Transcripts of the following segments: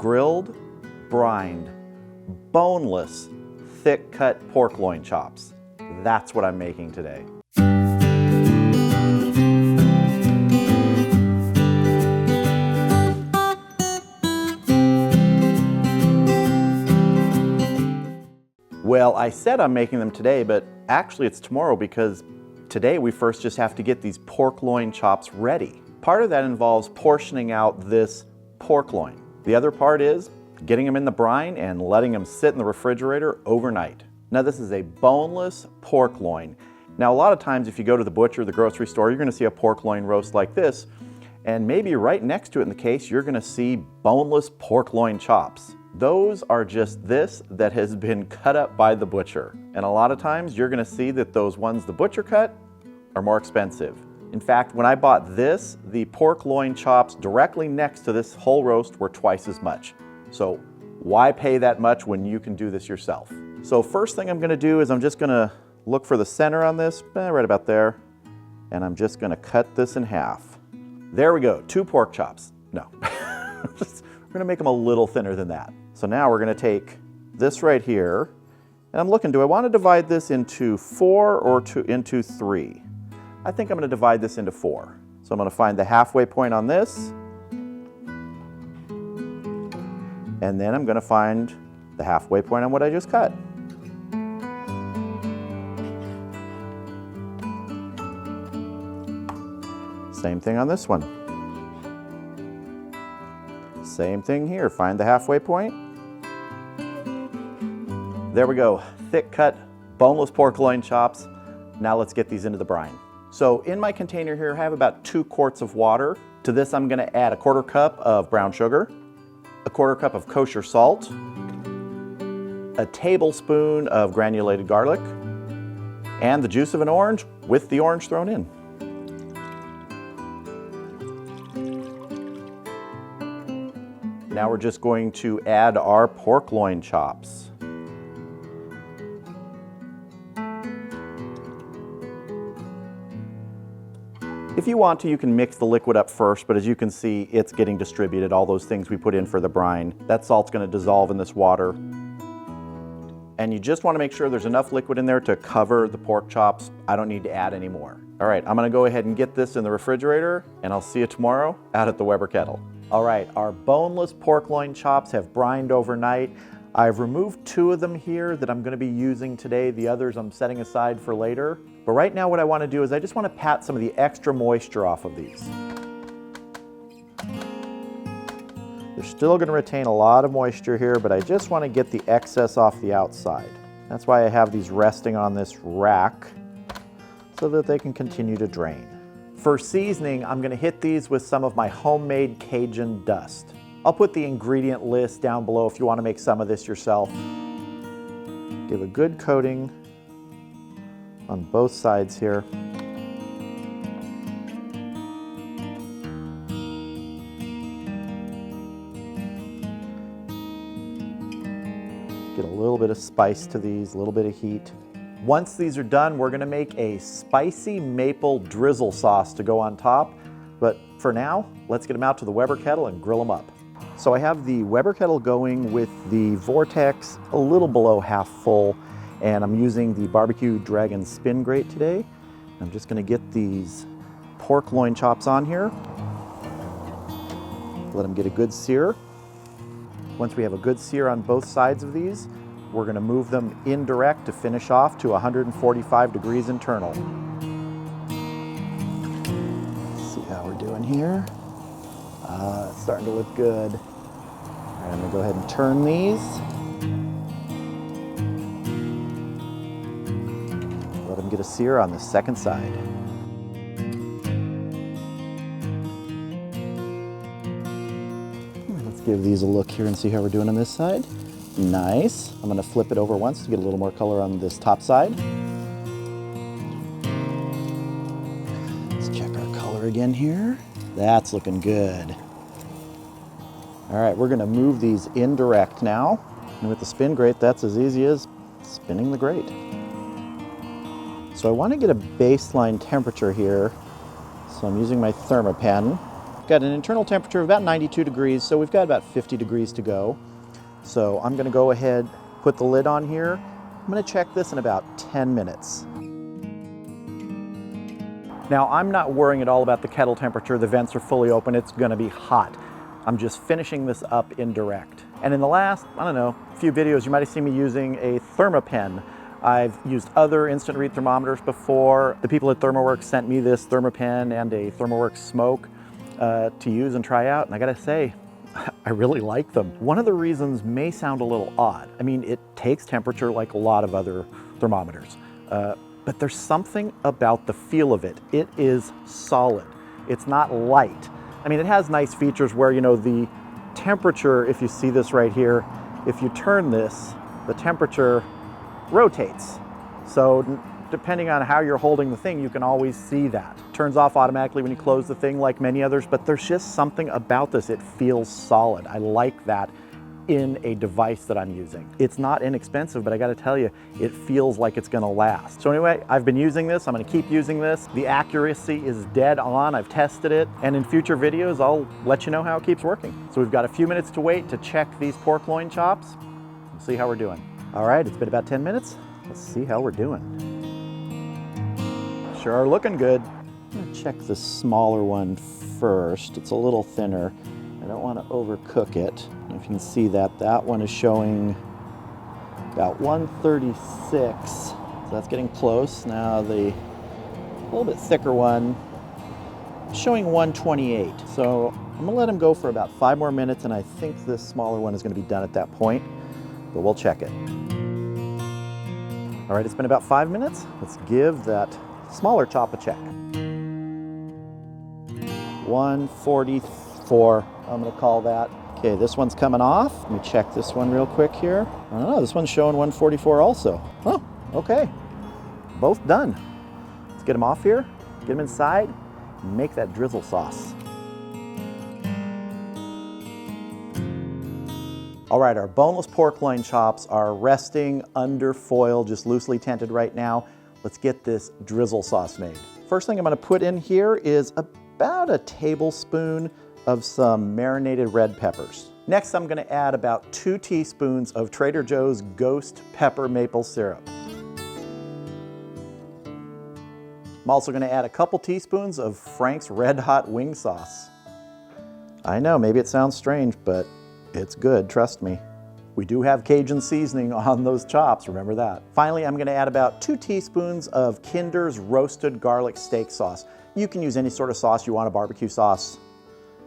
grilled, brined, boneless, thick-cut pork loin chops. That's what I'm making today. Well, I said I'm making them today, but actually it's tomorrow because today we first just have to get these pork loin chops ready. Part of that involves portioning out this pork loin. The other part is getting them in the brine and letting them sit in the refrigerator overnight. Now this is a boneless pork loin. Now a lot of times if you go to the butcher or the grocery store, you're gonna see a pork loin roast like this, and maybe right next to it in the case, you're gonna see boneless pork loin chops. Those are just this that has been cut up by the butcher. And a lot of times you're gonna see that those ones the butcher cut are more expensive. In fact, when I bought this, the pork loin chops directly next to this whole roast were twice as much. So why pay that much when you can do this yourself? So first thing I'm gonna do is I'm just gonna look for the center on this, right about there, and I'm just gonna cut this in half. There we go, 2 pork chops. No, we're gonna make them a little thinner than that. So now we're gonna take this right here, and I'm looking, do I wanna divide this into 4 or into 3? I think I'm gonna divide this into 4. So I'm gonna find the halfway point on this, and then I'm gonna find the halfway point on what I just cut. Same thing on this one. Same thing here, find the halfway point. There we go, thick cut, boneless pork loin chops. Now let's get these into the brine. So in my container here, I have about 2 quarts of water. To this, I'm gonna add a 1/4 cup of brown sugar, a 1/4 cup of kosher salt, a tablespoon of granulated garlic, and the juice of an orange with the orange thrown in. Now we're just going to add our pork loin chops. If you want to, you can mix the liquid up first, but as you can see, it's getting distributed, all those things we put in for the brine. That salt's gonna dissolve in this water. And you just wanna make sure there's enough liquid in there to cover the pork chops. I don't need to add any more. All right, I'm gonna go ahead and get this in the refrigerator, and I'll see you tomorrow out at the Weber Kettle. All right, our boneless pork loin chops have brined overnight. I've removed 2 of them here that I'm gonna be using today. The others I'm setting aside for later. But right now what I wanna do is I just wanna pat some of the extra moisture off of these. They're still gonna retain a lot of moisture here, but I just wanna get the excess off the outside. That's why I have these resting on this rack so that they can continue to drain. For seasoning, I'm gonna hit these with some of my homemade Cajun Dust. I'll put the ingredient list down below if you wanna make some of this yourself. Give a good coating on both sides here. Get a little bit of spice to these, a little bit of heat. Once these are done, we're gonna make a spicy maple drizzle sauce to go on top. But for now, let's get them out to the Weber Kettle and grill them up. So I have the Weber Kettle going with the vortex a little below half full, and I'm using the Barbecue Dragon spin grate today. I'm just gonna get these pork loin chops on here. Let them get a good sear. Once we have a good sear on both sides of these, we're gonna move them indirect to finish off to 145 degrees internal. Let's see how we're doing here. It's starting to look good. All right, I'm gonna go ahead and turn these. Let them get a sear on the second side. Let's give these a look here and see how we're doing on this side. Nice. I'm gonna flip it over once to get a little more color on this top side. Let's check our color again here. That's looking good. All right, we're gonna move these indirect now. And with the spin grate, that's as easy as spinning the grate. So I wanna get a baseline temperature here. So I'm using my thermopen. Got an internal temperature of about 92 degrees, so we've got about 50 degrees to go. So I'm gonna go ahead, put the lid on here. I'm gonna check this in about 10 minutes. Now, I'm not worrying at all about the kettle temperature. The vents are fully open. It's gonna be hot. I'm just finishing this up indirect. And in the last, I don't know, few videos, you might have seen me using a ThermaPen. I've used other instant read thermometers before. The people at ThermoWorks sent me this ThermaPen and a ThermoWorks Smoke to use and try out, and I gotta say, I really like them. One of the reasons may sound a little odd. I mean, it takes temperature like a lot of other thermometers, but there's something about the feel of it. It is solid. It's not light. I mean, it has nice features where, you know, the temperature, if you see this right here, if you turn this, the temperature rotates. So depending on how you're holding the thing, you can always see that. Turns off automatically when you close the thing like many others, but there's just something about this. It feels solid. I like that in a device that I'm using. It's not inexpensive, but I gotta tell you, it feels like it's gonna last. So anyway, I've been using this, I'm gonna keep using this. The accuracy is dead on, I've tested it, and in future videos, I'll let you know how it keeps working. So we've got a few minutes to wait to check these pork loin chops. We'll see how we're doing. All right, it's been about 10 minutes. Let's see how we're doing. Sure are looking good. I'm gonna check the smaller one first. It's a little thinner. I don't want to overcook it. If you can see that, that one is showing about 136. So that's getting close. Now the little bit thicker one is showing 128. So I'm gonna let them go for about 5 more minutes, and I think this smaller one is gonna be done at that point, but we'll check it. All right, it's been about 5 minutes. Let's give that smaller chop a check. 144. I'm gonna call that. Okay, this one's coming off. Let me check this one real quick here. I don't know, this one's showing 144 also. Oh, okay. Both done. Let's get them off here, get them inside, and make that drizzle sauce. All right, our boneless pork loin chops are resting under foil, just loosely tented right now. Let's get this drizzle sauce made. First thing I'm gonna put in here is about a tablespoon of some marinated red peppers. Next, I'm gonna add about 2 teaspoons of Trader Joe's Ghost Pepper Maple Syrup. I'm also gonna add a couple teaspoons of Frank's Red Hot Wing Sauce. I know, maybe it sounds strange, but it's good, trust me. We do have Cajun seasoning on those chops, remember that. Finally, I'm gonna add about 2 teaspoons of Kinder's Roasted Garlic Steak Sauce. You can use any sort of sauce you want, a barbecue sauce.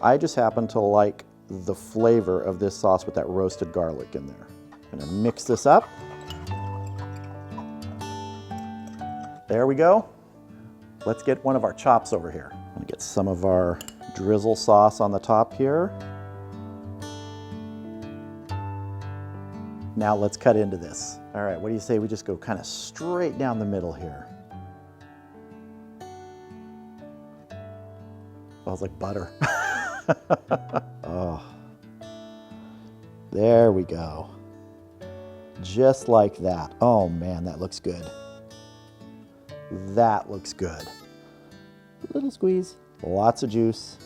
I just happen to like the flavor of this sauce with that roasted garlic in there. I'm gonna mix this up. There we go. Let's get one of our chops over here. I'm gonna get some of our drizzle sauce on the top here. Now let's cut into this. All right, what do you say we just go kind of straight down the middle here? Smells like butter. Oh, there we go. Just like that. Oh man, that looks good. That looks good. A little squeeze, lots of juice.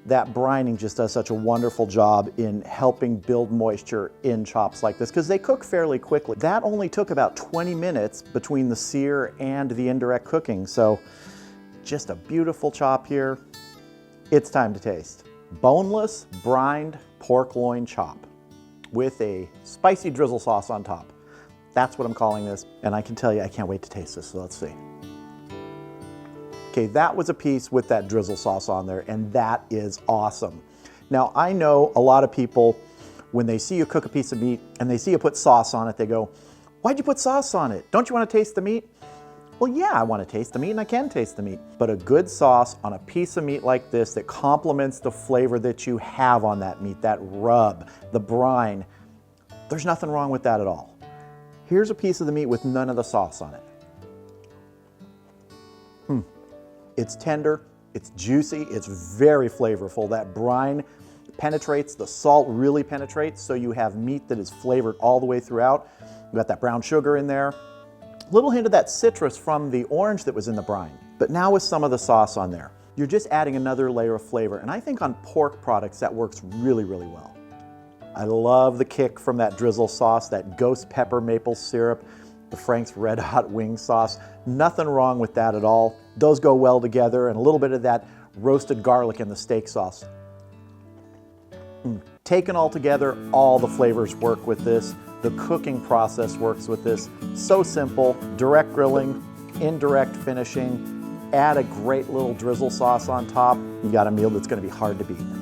That brining just does such a wonderful job in helping build moisture in chops like this because they cook fairly quickly. That only took about 20 minutes between the sear and the indirect cooking. So just a beautiful chop here. It's time to taste. Boneless brined pork loin chop with a spicy drizzle sauce on top. That's what I'm calling this. And I can tell you, I can't wait to taste this, so let's see. Okay, that was a piece with that drizzle sauce on there, and that is awesome. Now, I know a lot of people, when they see you cook a piece of meat and they see you put sauce on it, they go, why'd you put sauce on it? Don't you want to taste the meat? Well, yeah, I want to taste the meat and I can taste the meat, but a good sauce on a piece of meat like this that complements the flavor that you have on that meat, that rub, the brine, there's nothing wrong with that at all. Here's a piece of the meat with none of the sauce on it. It's tender, it's juicy, it's very flavorful. That brine penetrates, the salt really penetrates, so you have meat that is flavored all the way throughout. You got that brown sugar in there. Little hint of that citrus from the orange that was in the brine. But now with some of the sauce on there, You're just adding another layer of flavor. And I think on pork products that works really, really well. I love the kick from that drizzle sauce, that ghost pepper maple syrup, the Frank's Red Hot wing sauce. Nothing wrong with that at all. Those go well together, and a little bit of that roasted garlic in the steak sauce. Taken all together, all the flavors work with this. The cooking process works with this. So simple, direct grilling, indirect finishing, add a great little drizzle sauce on top. You got a meal that's gonna be hard to beat.